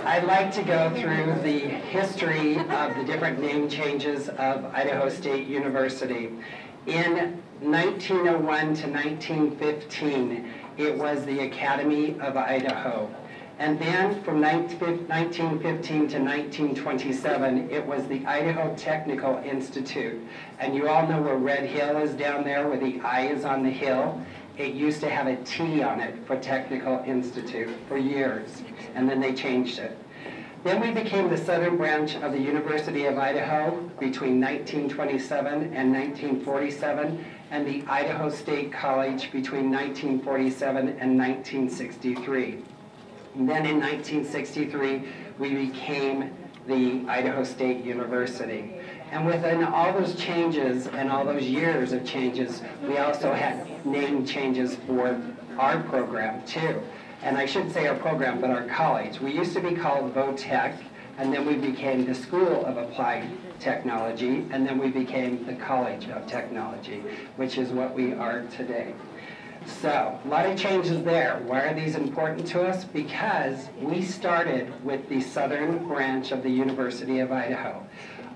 I'd like to go through the history of the different name changes of Idaho State University. In 1901 to 1915, it was the Academy of Idaho. And then from 1915 to 1927, it was the Idaho Technical Institute. And you all know where Red Hill is down there, where the I is on the hill. It used to have a T on it for Technical Institute for years, and then they changed it. Then we became the southern branch of the University of Idaho between 1927 and 1947, and the Idaho State College between 1947 and 1963. And then in 1963, we became the Idaho State University. And within all those changes and all those years of changes, we also had name changes for our program too. And I shouldn't say our program, but our college. We used to be called VOTech, and then we became the School of Applied Technology, and then we became the College of Technology, which is what we are today. So, a lot of changes there. Why are these important to us? Because we started with the southern branch of the University of Idaho.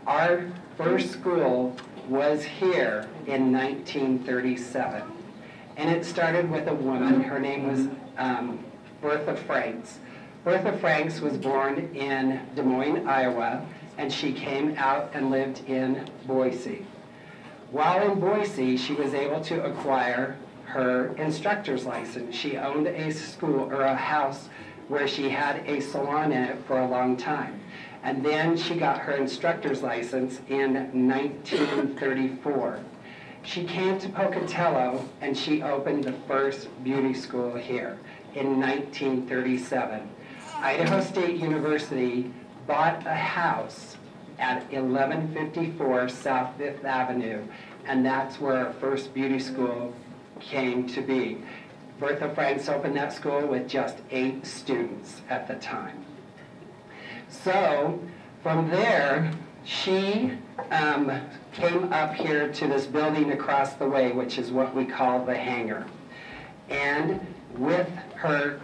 Our first school was here in 1937. And it started with a woman. Her name was Bertha Franks. Bertha Franks was born in Des Moines, Iowa, and she came out and lived in Boise. While in Boise, she was able to acquire her instructor's license. She owned a school or a house where she had a salon in it for a long time. And then she got her instructor's license in 1934. She came to Pocatello and she opened the first beauty school here in 1937. Idaho State University bought a house at 1154 South 5th Avenue, and that's where our first beauty school came to be. Bertha Franks opened that school with just 8 students at the time. So from there, she came up here to this building across the way, which is what we call the hangar. And with her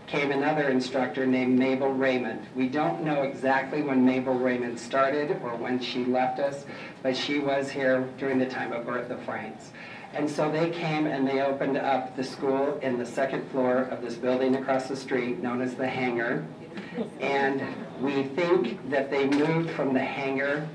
came another instructor named Mabel Raymond. We don't know exactly when Mabel Raymond started or when she left us, but she was here during the time of Bertha Franks. And so they came and they opened up the school in the second floor of this building across the street known as the hangar. And we think that they moved from the hangar.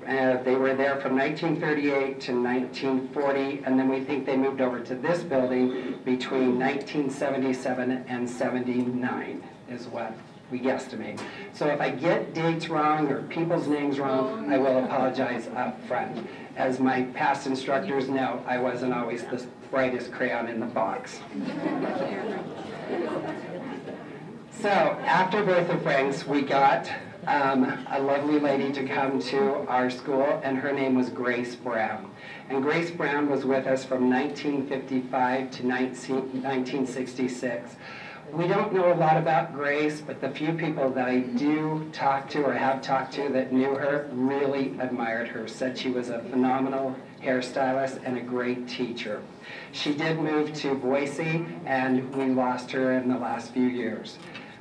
They were there from 1938 to 1940, and then we think they moved over to this building between 1977 and 79 is what we guesstimate. So if I get dates wrong or people's names wrong, I will apologize up front. As my past instructors know, I wasn't always the brightest crayon in the box. So after Bertha Franks, we got a lovely lady to come to our school, and her name was Grace Brown. And Grace Brown was with us from 1955 to 1966. We don't know a lot about Grace, but the few people that I do talk to or have talked to that knew her really admired her, said she was a phenomenal hairstylist and a great teacher. She did move to Boise, and we lost her in the last few years.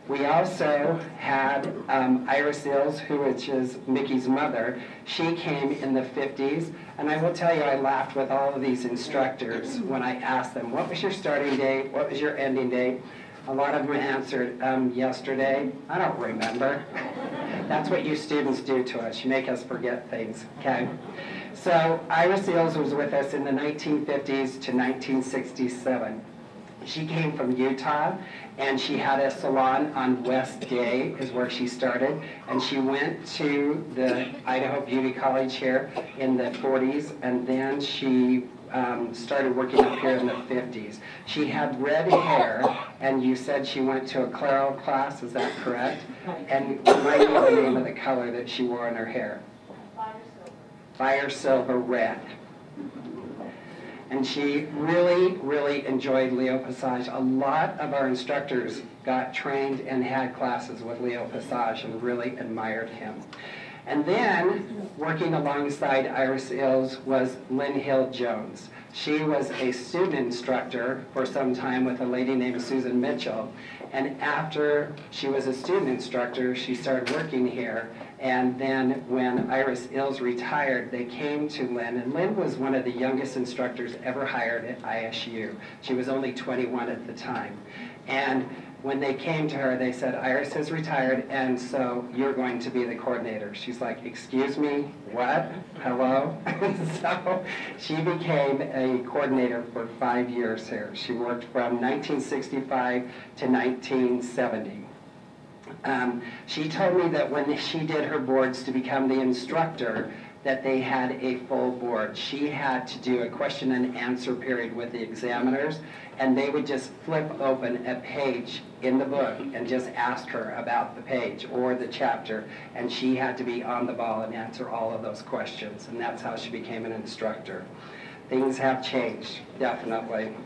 We also had Iris Sills, which is Mickey's mother. She came in the 50s, and I will tell you, I laughed with all of these instructors when I asked them, what was your starting date? What was your ending date? A lot of them answered, yesterday. I don't remember. That's what you students do to us. You make us forget things, okay? So Iris Sills was with us in the 1950s to 1967. She came from Utah, and she had a salon on West Day is where she started, and she went to the Idaho Beauty College here in the 40s, and then she started working up here in the 50s. She had red hair, and you said she went to a Claro class, is that correct? And remind me of the name of the color that she wore in her hair. Fire silver red. And she really, really enjoyed Leo Passage. A lot of our instructors got trained and had classes with Leo Passage and really admired him. And then, working alongside Iris Ills was Lynn Hill Jones. She was a student instructor for some time with a lady named Susan Mitchell. And after she was a student instructor, she started working here. And then when Iris Ills retired, they came to Lynn. And Lynn was one of the youngest instructors ever hired at ISU. She was only 21 at the time. And when they came to her, they said, Iris has retired, and so you're going to be the coordinator. She's like, excuse me, what? Hello? So she became a coordinator for 5 years here. She worked from 1965 to 1970. She told me that when she did her boards to become the instructor, that they had a full board. She had to do a question and answer period with the examiners, and they would just flip open a page in the book and just ask her about the page or the chapter, and she had to be on the ball and answer all of those questions, and that's how she became an instructor. Things have changed, definitely.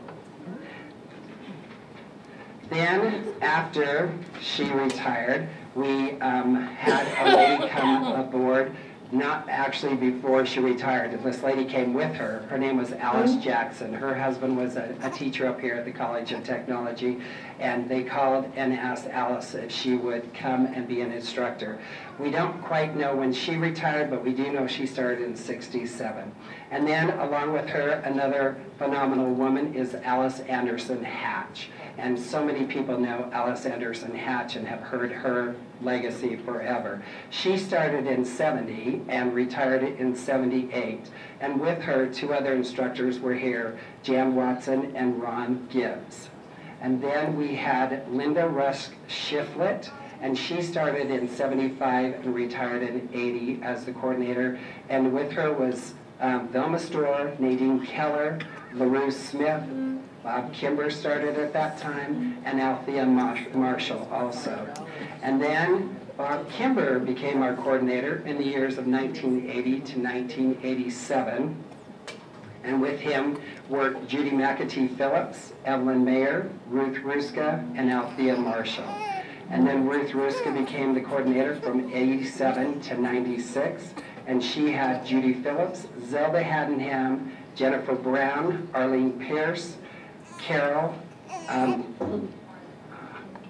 Then, after she retired, we had a lady come aboard. Not actually before she retired. This lady came with her. Her name was Alice Jackson. Her husband was a teacher up here at the College of Technology, and they called and asked Alice if she would come and be an instructor. We don't quite know when she retired, but we do know she started in '67. And then, along with her, another phenomenal woman is Alice Anderson Hatch. And so many people know Alice Anderson Hatch and have heard her legacy forever. She started in '70 and retired in '78. And with her, 2 other instructors were here, Jan Watson and Ron Gibbs. And then we had Linda Rusk Shiflett, and she started in '75 and retired in '80 as the coordinator. And with her was Velma Storr, Nadine Keller, LaRue Smith, Bob Kimber started at that time, and Althea Marshall also. And then Bob Kimber became our coordinator in the years of 1980 to 1987. And with him worked Judy McAtee Phillips, Evelyn Mayer, Ruth Ruska, and Althea Marshall. And then Ruth Ruska became the coordinator from '87 to '96. And she had Judy Phillips, Zelda Haddenham, Jennifer Brown, Arlene Pierce, Carol,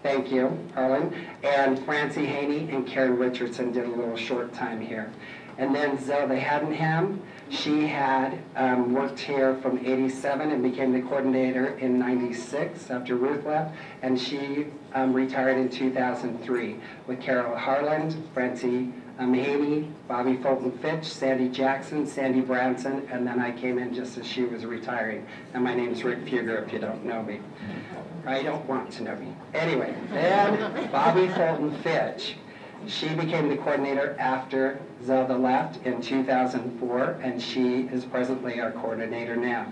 thank you, Arlen, and Francie Haney and Karen Richardson did a little short time here. And then Zelda Haddenham, she had worked here from '87 and became the coordinator in '96 after Ruth left, and she retired in 2003 with Carol Harland, Francie Haney, Bobby Fulton Fitch, Sandy Jackson, Sandy Branson, and then I came in just as she was retiring. And my name's Rick Fuger, if you don't know me. I don't want to know me. Anyway, then Bobby Fulton Fitch. She became the coordinator after Zelda left in 2004, and she is presently our coordinator now.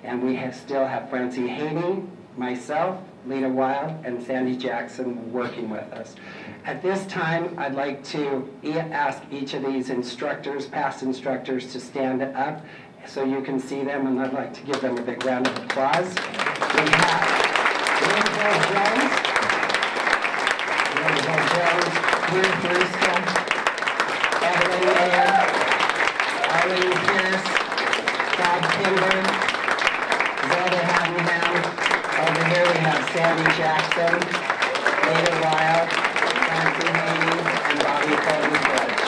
And we still have Francie Haney, myself, Lena Wild, and Sandy Jackson working with us. At this time, I'd like to ask each of these instructors, past instructors, to stand up so you can see them, and I'd like to give them a big round of applause. We have Lynn Hill Jones, Ruth Ruska, Evelyn Mayer, Arlene Pierce, Bob Kimber, Zelda Haddenham. Over here we have Sandy Jackson, Lena Wild, Francie Haney, and Bobby Fulton Fitch.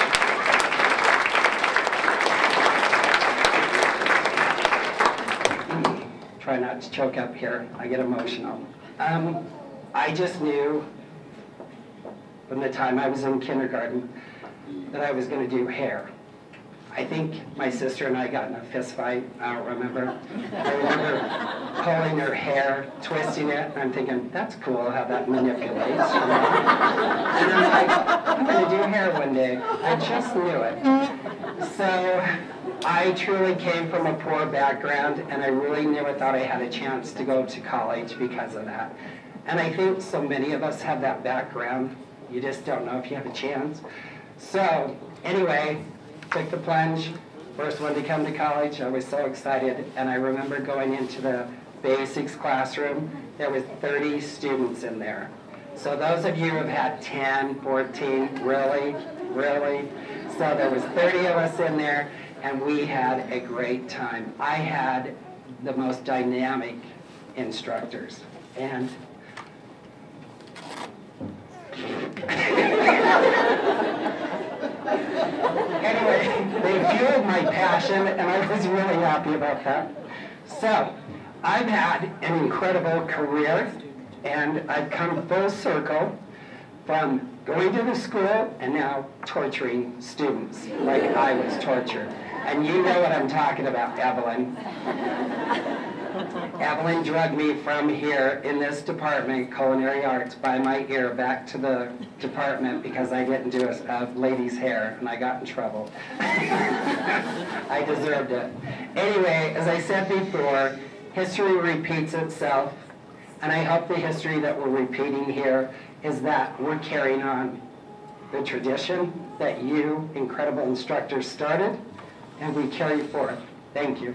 Try not to choke up here. I get emotional. I just knew from the time I was in kindergarten that I was going to do hair. I think my sister and I got in a fist fight. I don't remember. I remember pulling her hair, twisting it, and I'm thinking, that's cool how that manipulates. You know? And I'm like, I'm going to do hair one day. I just knew it. So I truly came from a poor background, and I really never thought I had a chance to go to college because of that. And I think so many of us have that background. You just don't know if you have a chance. So anyway, took the plunge, first one to come to college. I was so excited, and I remember going into the basics classroom. There was 30 students in there. So those of you who have had 10, 14, really, really? So there was 30 of us in there, and we had a great time. I had the most dynamic instructors, and anyway, they fueled my passion, and I was really happy about that. So, I've had an incredible career, and I've come full circle from going to the school and now torturing students like I was tortured. And you know what I'm talking about, Evelyn. Evelyn drugged me from here in this department, culinary arts, by my ear back to the department because I didn't do a lady's hair, and I got in trouble. I deserved it. Anyway, as I said before, history repeats itself, and I hope the history that we're repeating here is that we're carrying on the tradition that you, incredible instructors, started, and we carry forth. Thank you.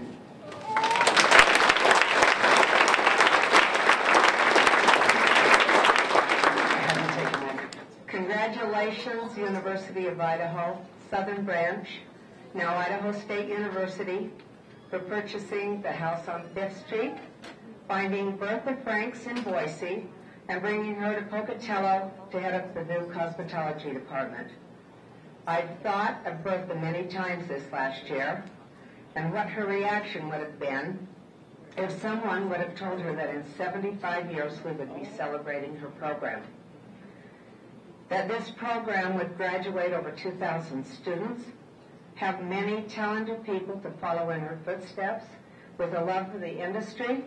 Congratulations, University of Idaho, Southern Branch, now Idaho State University, for purchasing the house on 5th Street, finding Bertha Franks in Boise, and bringing her to Pocatello to head up the new cosmetology department. I've thought of Bertha many times this last year, and what her reaction would have been if someone would have told her that in 75 years we would be celebrating her program. That this program would graduate over 2,000 students, have many talented people to follow in her footsteps with a love for the industry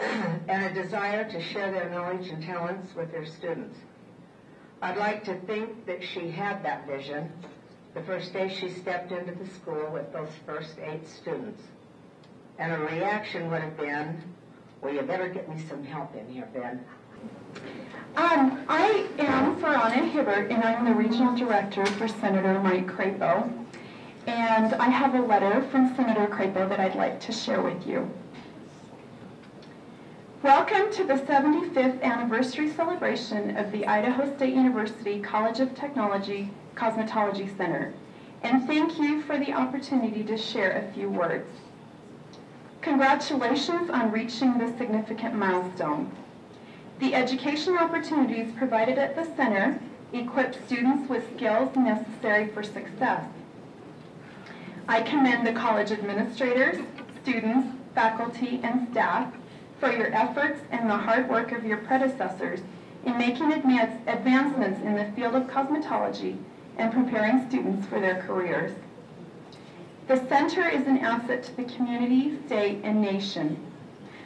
and a desire to share their knowledge and talents with their students. I'd like to think that she had that vision the first day she stepped into the school with those first 8 students. And her reaction would have been, well, you better get me some help in here, Ben. I am Farhanna Hibbert, and I'm the Regional Director for Senator Mike Crapo. And I have a letter from Senator Crapo that I'd like to share with you. Welcome to the 75th anniversary celebration of the Idaho State University College of Technology Cosmetology Center, and thank you for the opportunity to share a few words. Congratulations on reaching this significant milestone. The education opportunities provided at the center equip students with skills necessary for success. I commend the college administrators, students, faculty, and staff for your efforts and the hard work of your predecessors in making advancements in the field of cosmetology and preparing students for their careers. The center is an asset to the community, state, and nation.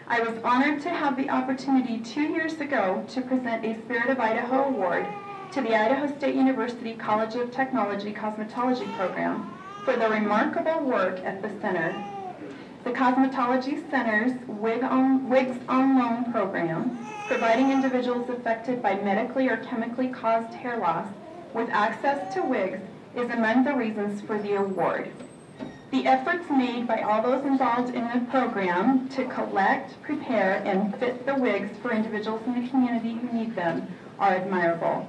I was honored to have the opportunity 2 years ago to present a Spirit of Idaho Award to the Idaho State University College of Technology Cosmetology program for the remarkable work at the center. The Cosmetology Center's Wigs on Loan program, providing individuals affected by medically or chemically caused hair loss with access to wigs, is among the reasons for the award. The efforts made by all those involved in the program to collect, prepare, and fit the wigs for individuals in the community who need them are admirable.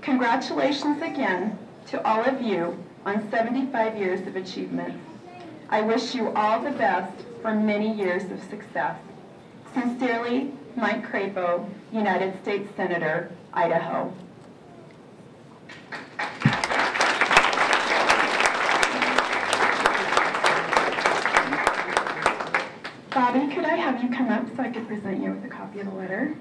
Congratulations again to all of you on 75 years of achievement. I wish you all the best for many years of success. Sincerely, Mike Crapo, United States Senator, Idaho. Bobby, could I have you come up so I could present you with a copy of the letter?